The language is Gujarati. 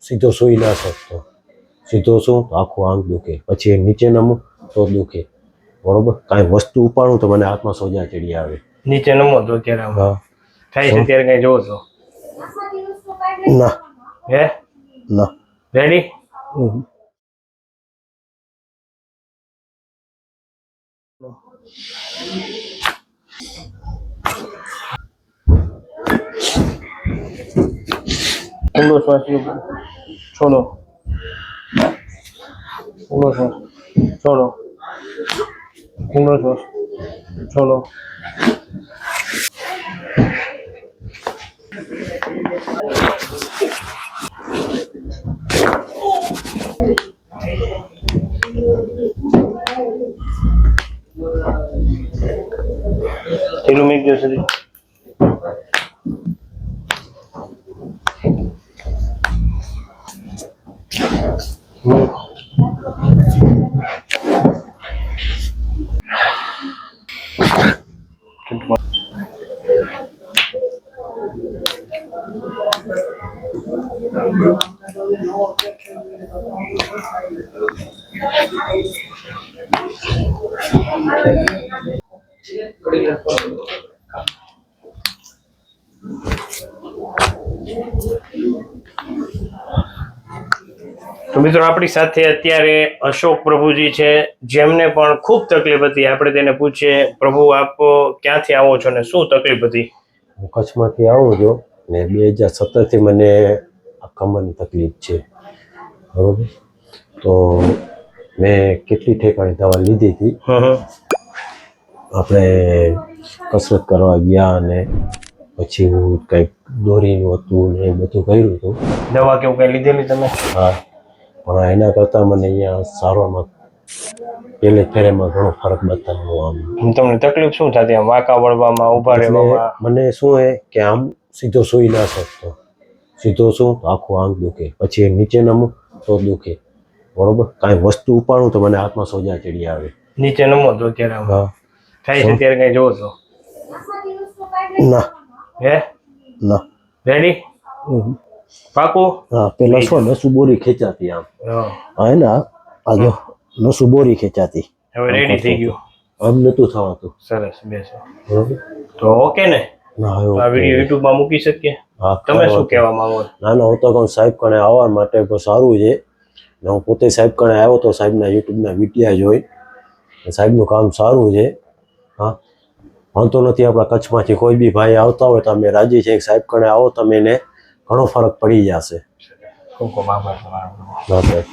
સીધો સૂઈ ના શકતો, સીધો શું તો આખું આંખ દુખે, પછી નીચે નમું તો દુખે, બરોબર. કાંઈ વસ્તુ ઉપાડું તો મને હાથમાં સોજા ચડી આવે. નીચે નમો તો અત્યારે હા થાય છે ત્યારે કઈ જોવો છો? ના હે ના. રેડી? ઊંડો શ્વાસ છોડો, ઊંડો શ્વાસ છોડો, ઊંડો શ્વાસ છોડો. ઢીલું મૂકી દો શરીર. તો મિત્રો આપણી સાથે અત્યારે અશોક પ્રભુજી છે, જેમને પણ ખૂબ તકલીફ હતી. આપણે તેને પૂછીએ, પ્રભુ આપ ક્યાંથી આવો છો ને શું તકલીફ હતી? હું કચ્છમાંથી આવું છું ને 2017થી મને આ કમરની તકલીફ છે, બરોબર. તો મેં કેટલી ઠેકાણે દવા લીધી હતી. આપણે કસરત કરવા ગયા અને પછી હું કંઈક દોરીનું હતું ને એ બધું કર્યું હતું. દવા કેવું કઈ લીધેલી તમે? હા, પણ એના કરતાં મને અહીંયા સારવારમાં પહેલે ફેરેમાં ઘણો ફરક બતાવ્યો. આમ તમને તકલીફ શું થતી? આમ વાંકા વળવામાં, ઊભા રહેવામાં? મને શું હે કે આમ સીધો સૂઈ ના શકતો, સીધો શું તો આખું આંખ દુખે, પછી નીચે નમું તો દુખે, બરોબર. કાંઈ વસ્તુ ઉપાડું તો મને હાથમાં સોજા ચડી આવે. નીચે નમો તો અત્યારે હા થાય છે ત્યારે કઈ જોવો છો? ના હે ના. રેડી? પાકું? હા, પેલા શું નસું બોરી ખેંચાતી આમ. હા, હા ને આ જો નસું બોરી ખેંચાતી. હવે રેડી થઈ ગયું? આમ નતું થવાતું. સરસ, બેસો. બરોબર. તો ઓકે ને? ના આ વિડીયો યુટ્યુબમાં મૂકી શકીએ? હા. તમે શું કહેવા માંગો? ના ના, હું તો કહું સાહેબ કણે આવવા માટે બહુ સારું છે. ને હું પોતે સાહેબ કણે આવ્યો તો સાહેબના યુટ્યુબના વિડીયા જોઈ, સાહેબનું કામ સારું છે. હા, વાંધો નથી. આપણા કચ્છમાંથી કોઈ બી ભાઈ આવતા હોય તો અમે રાજી છીએ. સાહેબ કણે આવો તમે, એને ઘણો ફરક પડી જશે. ખૂબ ખૂબ આભાર તમારો. ના સાહેબ.